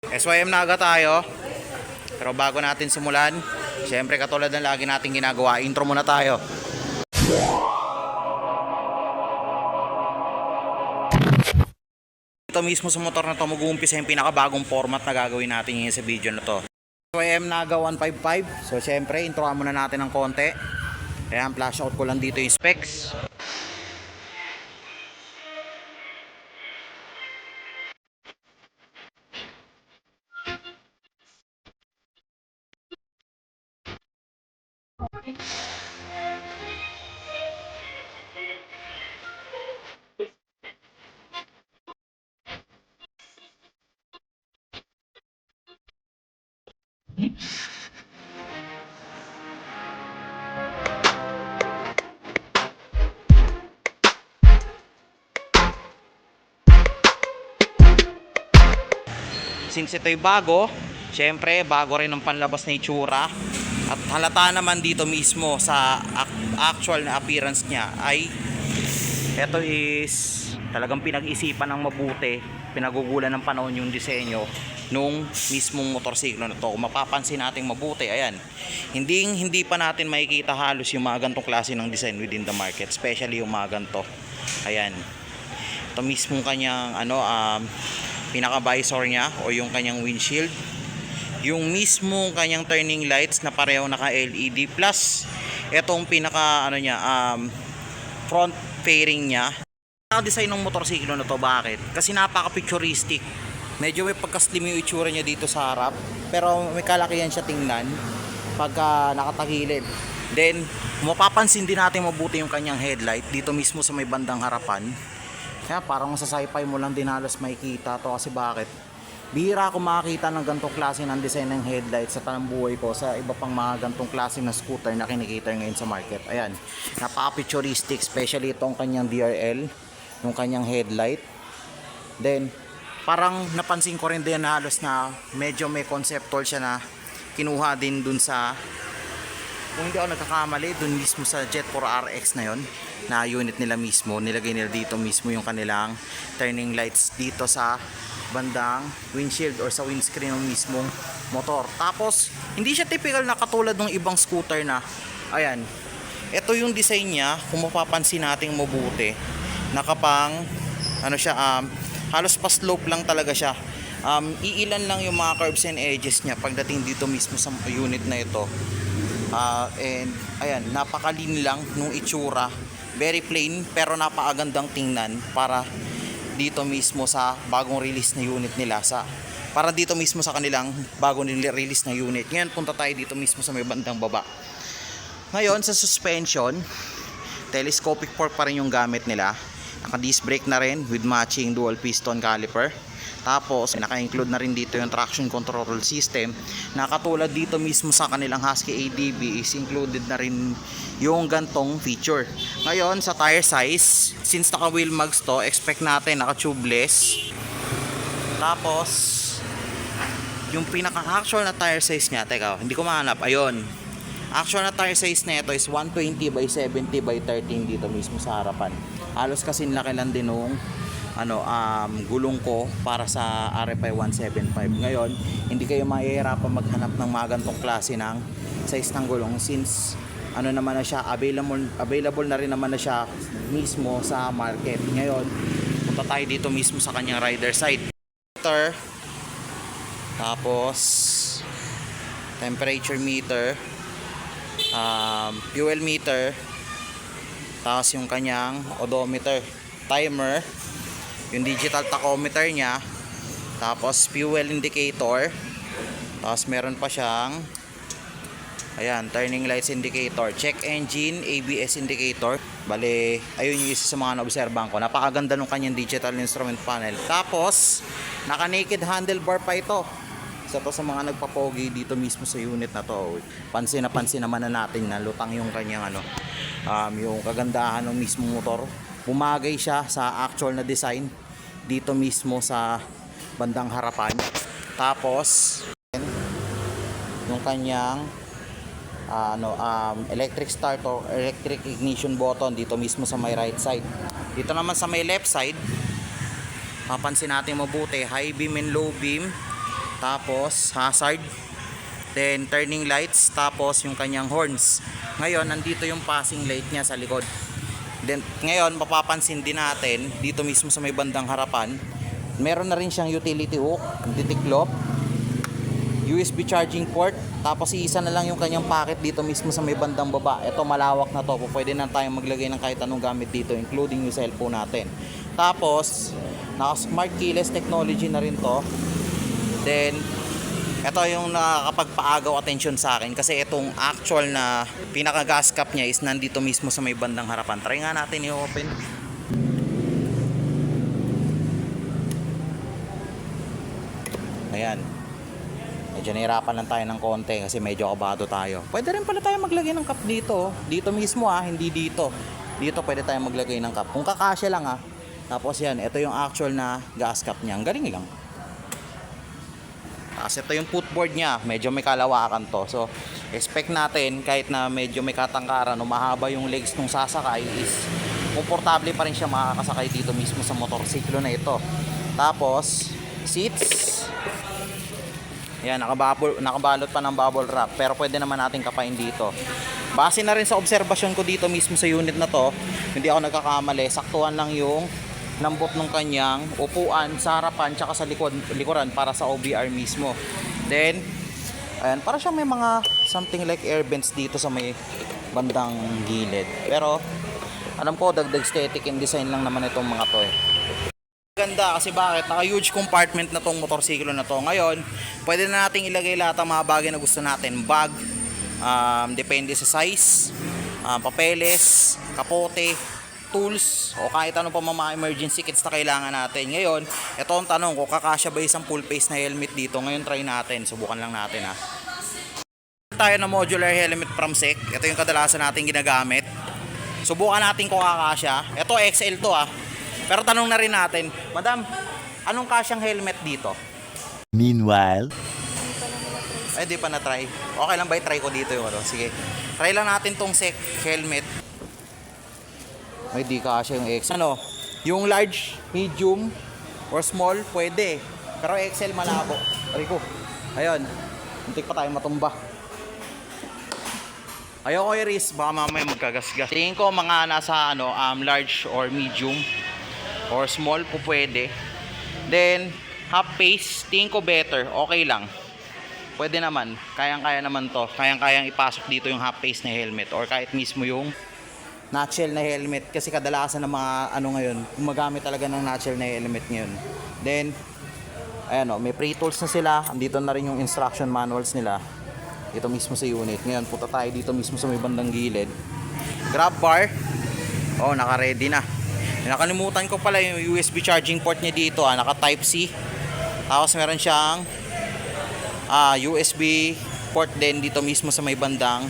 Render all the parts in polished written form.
SYM na agad tayo. Pero bago natin simulan, syempre katulad ng lagi natin ginagawa, intro muna tayo. Ito mismo sa motor na to, mag-uumpisa yung pinakabagong format na gagawin natin ngayon sa video na to. SYM Naga 155. So syempre, introan muna natin ng konti. Ayan, flash out ko lang dito yung specs. Since ito'y bago, syempre bago rin ang panlabas na itsura. At halata naman dito mismo sa actual na appearance niya ay ito is talagang pinag-isipan ng mabuti, pinagugulan ng panahon yung disenyo nung mismong motorsiklo na to. Kung mapapansin natin mabuti, ayan, hindi pa natin makikita halos yung mga gantong klase ng design within the market, especially yung mga ganto. Ayan, ito mismong kanyang pinaka visor niya o yung kanyang windshield, yung mismong kanyang turning lights na pareho naka LED, plus itong pinaka front fairing niya. Naka-design ng motorsiklo na to, bakit? Kasi napaka picturistic. Medyo may pagka-slim yung itsura niya dito sa harap, pero may kalakihan siya tingnan pagka nakatagilid. Then mapapansin din natin mabuti yung kanyang headlight dito mismo sa may bandang harapan. Kaya parang sa sci-fi mo lang din halos makikita to, kasi bakit? Bihira ako makakita ng gantong klase ng design ng headlight sa tanang buhay ko sa iba pang mga gantong klase ng scooter na kinikita ngayon sa market. Ayan, napaka-futuristic, especially itong kanyang DRL, yung kanyang headlight. Then parang napansin ko rin din halos na medyo may conceptual siya na kinuha din dun sa, kung hindi ako nagkakamali, dun mismo sa Jet 4 RX na yon, na unit nila mismo, nilagay nila dito mismo yung kanilang turning lights dito sa bandang windshield or sa windscreen ng mismong motor. Tapos hindi siya typical na katulad ng ibang scooter na, ayan, ito yung design niya, kung mapapansin natin mabuti, nakapang halos pa slope lang talaga siya. Iilan lang yung mga curves and edges niya pagdating dito mismo sa unit na ito. And ayan, napaka-lean lang nung itsura, very plain pero napakagandang tingnan para dito mismo sa bagong release na unit nila, para dito mismo sa kanilang bagong release na unit. Ngayon punta tayo dito mismo sa may bandang baba. Ngayon sa suspension, telescopic fork pa rin yung gamit nila. Naka disc brake na rin with matching dual piston caliper. Tapos naka-include na rin dito yung traction control system, na katulad dito mismo sa kanilang Husky ADB is included na rin yung gantong feature. Ngayon sa tire size, since naka wheel mags to, expect natin naka tubeless. Tapos yung pinaka actual na tire size nya, teka, hindi ko mahanap, ayun, actual na tire size na ito is 120 by 70 by 13 dito mismo sa harapan. Halos kasing laki lang din nung gulong ko para sa RFI 175. Ngayon, hindi kayo mahihirapan maghanap ng mga gantong klase ng size ng gulong, since naman na siya, available na rin naman na siya mismo sa market. Ngayon, punta tayo dito mismo sa kanyang rider side. Tapos temperature meter, fuel meter, tapos yung kanyang odometer, timer, yung digital tachometer niya, tapos fuel indicator, tapos meron pa siyang, ayan, turning lights indicator, check engine, ABS indicator. Bale, ayun yung isa sa mga naobserbahan ko. Napakaganda ng kanyang digital instrument panel. Tapos naka-naked handlebar pa ito. Isa to sa mga nagpapogi dito mismo sa unit na to. Pansin naman na natin na lutang yung kanyang yung kagandahan ng mismo motor. Bumagay siya sa actual na design dito mismo sa bandang harapan. Tapos yung kanyang electric start or electric ignition button dito mismo sa may right side. Dito naman sa may left side, mapansin natin mabuti, high beam and low beam tapos hazard, then turning lights, tapos yung kanyang horns. Ngayon nandito yung passing light niya sa likod. Then ngayon mapapansin din natin dito mismo sa may bandang harapan, meron na rin siyang utility hook, ditiklop, USB charging port, tapos iisa na lang yung kanyang packet dito mismo sa may bandang baba. Ito malawak na to, pwede na tayong maglagay ng kahit anong gamit dito including yung cellphone natin. Tapos naka smart keyless technology na rin to. Then ito yung nakakapagpaagaw attention sa akin kasi itong actual na pinaka gas cap niya is nandito mismo sa may bandang harapan. Try nga natin i-open. Ayan. Medyo nahirapan lang tayo ng konti kasi medyo kabado tayo. Pwede rin pala tayo maglagay ng cup dito. Dito mismo hindi dito. Dito pwede tayo maglagay ng cup. Kung kakasya lang Tapos yan, ito yung actual na gas cap niya. Ang galing lang. Kasi ito yung footboard niya, medyo may kalawakan to. So, expect natin kahit na medyo may katangkaran o mahaba yung legs nung sasakay is komportable pa rin siya makakasakay dito mismo sa motorsiklo na ito. Tapos, seats. Yan, nakabalot pa ng bubble wrap pero pwede naman natin kapain dito. Base na rin sa obserbasyon ko dito mismo sa unit na to, hindi ako nagkakamali, saktuhan lang yung lambot ng kanyang upuan sa harapan tsaka sa likuran para sa OBR mismo. Then ayan, para siyang may mga something like air vents dito sa may bandang gilid. Pero alam ko dagdag aesthetic and design lang naman itong mga to Ganda kasi bakit? Naka huge compartment na tong motorsiklo na to. Ngayon, pwede na nating ilagay lahat ng mga bagay na gusto natin. Bag, depende sa size, papeles, kapote, tools o kahit anong pa mga emergency kits na kailangan natin. Ngayon, ito ang tanong kung kakasya ba isang full face na helmet dito. Ngayon try natin, subukan lang natin tayo na modular helmet from SEC. Ito yung kadalasan natin ginagamit. Subukan natin kung kakasya. Ito XL to Pero tanong na rin natin, Madam, anong kasyang helmet dito? Meanwhile, Ay di pa na try. Okay lang ba i-try ko dito yung Sige. Try lang natin tong SEC helmet. Ay di kasya yung XL. Yung large, medium, or small, pwede. Pero XL malabo. Rico. Ayun. Muntik pa tayo matumba. Ayoko i-risk, baka mamaya magkagasgas. Tingin ko mga nasa large or medium or small po pwede. Then, half face, tingin ko better. Okay lang. Pwede naman. Kayang-kaya naman to. Kayang-kayang ipasok dito yung half face na helmet or kahit mismo yung nutshell na helmet kasi kadalasan ng mga ngayon gumagamit talaga ng nutshell na helmet ngayon. Then ayan may pre-tools na sila. Andito na rin yung instruction manuals nila dito mismo sa unit. Ngayon punta tayo dito mismo sa may bandang gilid. Grab bar, naka-ready na. Nakalimutan ko pala yung USB charging port niya dito naka type C. Tapos meron siyang USB port din dito mismo sa may bandang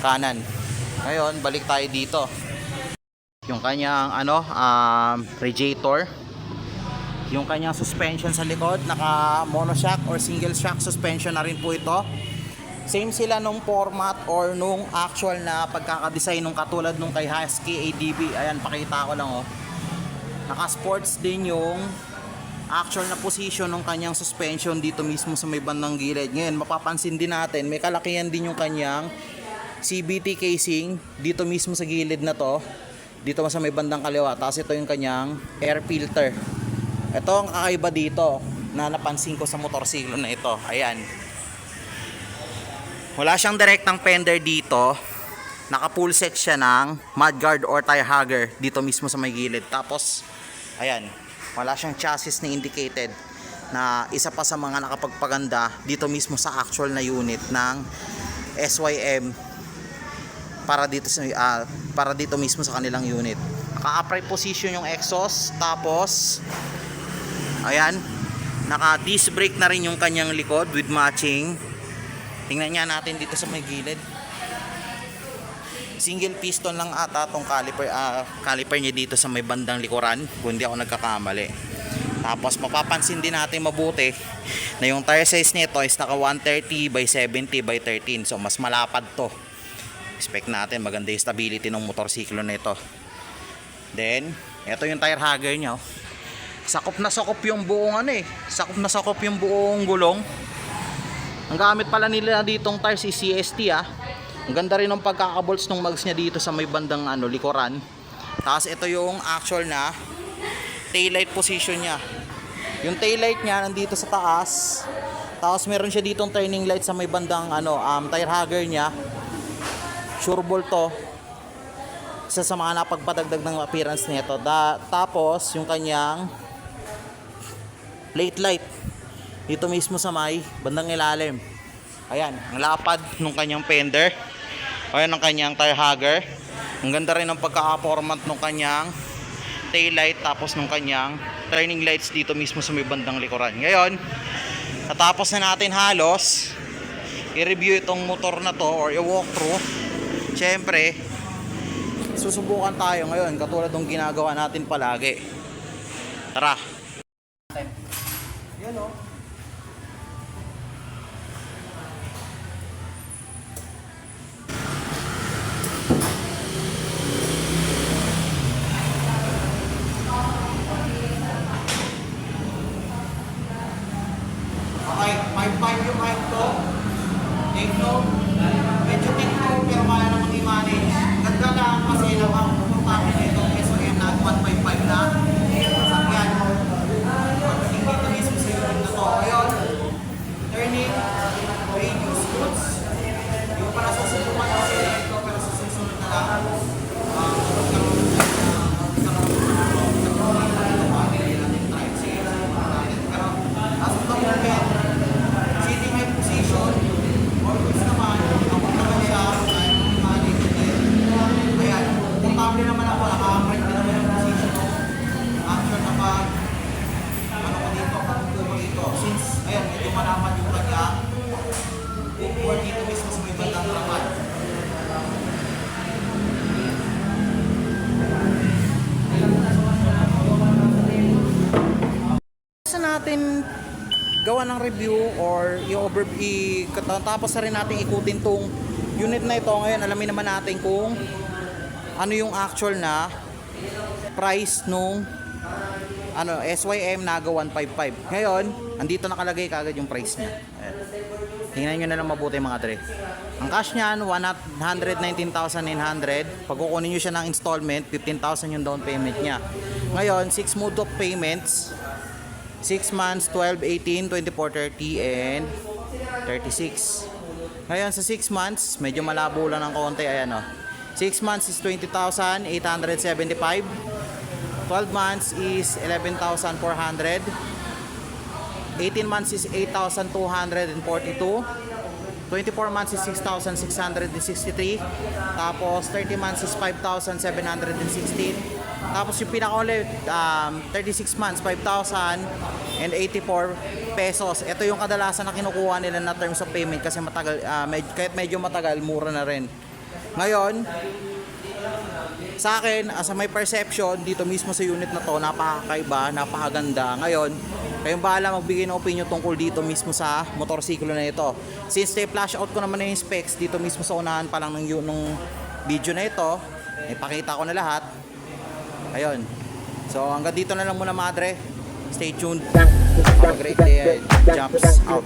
kanan. Ngayon, balik tayo dito. Yung kanyang radiator. Yung kanyang suspension sa likod, naka monoshock or single shock suspension na rin po ito. Same sila nung format or nung actual na pagkakadesign nung katulad nung kay Husky ADB. Ayan, pakita ko lang Naka sports din yung actual na position ng kanyang suspension dito mismo sa may bandang gilid. Ngayon, mapapansin din natin, may kalakihan din yung kanyang CVT casing dito mismo sa gilid na to, dito sa may bandang kaliwa. Tapos ito yung kanyang air filter. Ito ang kakaiba dito na napansin ko sa motorsiklo na ito. Ayan, wala siyang direktang fender dito. Naka full set siya ng mudguard or tire hugger dito mismo sa may gilid. Tapos ayan, wala siyang chassis na indicated, na isa pa sa mga nakapagpaganda dito mismo sa actual na unit ng SYM para dito mismo sa kanilang unit. Naka-upright position yung exhaust. Tapos ayan, naka disc brake na rin yung kanyang likod with matching. Tingnan niya natin dito sa may gilid. Single piston lang ata tong caliper niya dito sa may bandang likuran kung hindi ako nagkakamali. Tapos mapapansin din natin mabuti na yung tire size nito is naka 130 by 70 by 13. So mas malapad to. Expect natin maganda yung stability ng motorsiklo nito. Then, ito yung tire hugger niya. Sakop na sakop yung buong ano eh. Sakop na sakop yung buong gulong. Ang gamit pala nila ditong tires is CST ah. Ang ganda rin ng pagkakabolts ng mags niya dito sa may bandang ano, likuran. Tapos ito yung actual na taillight position niya. Yung taillight niya nandito sa taas. Tapos meron siya ditong turning light sa may bandang ano, tire hugger niya. Sure ball to. Isa sa mga napagpadagdag ng appearance nito. Tapos yung kanyang plate light dito mismo sa may bandang ilalim. Ayan, ang lapad ng kanyang fender. Ayan ang kanyang tire hugger. Ang ganda rin ng pagka-format ng kanyang tail light, tapos ng kanyang turning lights dito mismo sa may bandang likuran. Ngayon, natapos na natin halos i-review itong motor na to or i-walk through. Siyempre, susubukan tayo ngayon katulad ng ginagawa natin palagi. Tara. Yan o. Okay, 5.5 yung height ko. Take note. Medyo take note pero kaya naman i-manage. Ganda lang kasi labang pupuntahan nito SOM na 1.5 na. Sakyan. Pagdating dito mismo sa unit na to. Ngayon, turning radius goods. Yung para sa susubukan kasi ito pero sa susunod na lang. Sitting height position, always naman, ako naman siya, kahit i-manage din. Ayan, komportable naman ako, naka-upright din naman yung position ko. Action na pag, ano ko dito, pag-upo dito. Since, ayan, medyo malaman yung kanya, upo dito mismo sa may bandang rapat. Gusto natin gawa ng review or tapos na rin natin ikutin tong unit na ito. Ngayon alamin naman natin kung ano yung actual na price nung ano, SYM Naga 155. Ngayon, andito nakalagay kagad yung price niya. Ayan. Tingnan nyo na lang mabuti mga dre. Ang cash niyan 119,900. Pag kukunin nyo siya ng installment, 15,000 yung down payment niya. Ngayon, 6 mode of payments, 6 months, 12, 18, 24, 30, and 36. Ngayon sa 6 months, medyo malabo lang ng konti. Ayan o. 6 months is 20,875. 12 months is 11,400. 18 months is 8,242. 24 months is 6,663. Tapos 30 months is 5,716. Tapos yung pinaka-ulit, 36 months, 5,084 pesos. Ito yung kadalasan na kinukuha nila na terms of payment kasi matagal, kahit medyo matagal, mura na rin. Ngayon, sa akin, as my perception, dito mismo sa unit na to, napakakaiba, napakaganda. Ngayon, kayong bahala magbigay ng opinion tungkol dito mismo sa motorsiklo na ito. Since flash out ko naman na yung specs dito mismo sa unahan pa lang ng video na ito, ipakita ko na lahat. Ayun. So hanggang dito na lang muna madre. Stay tuned. Have a great day. Jumps out.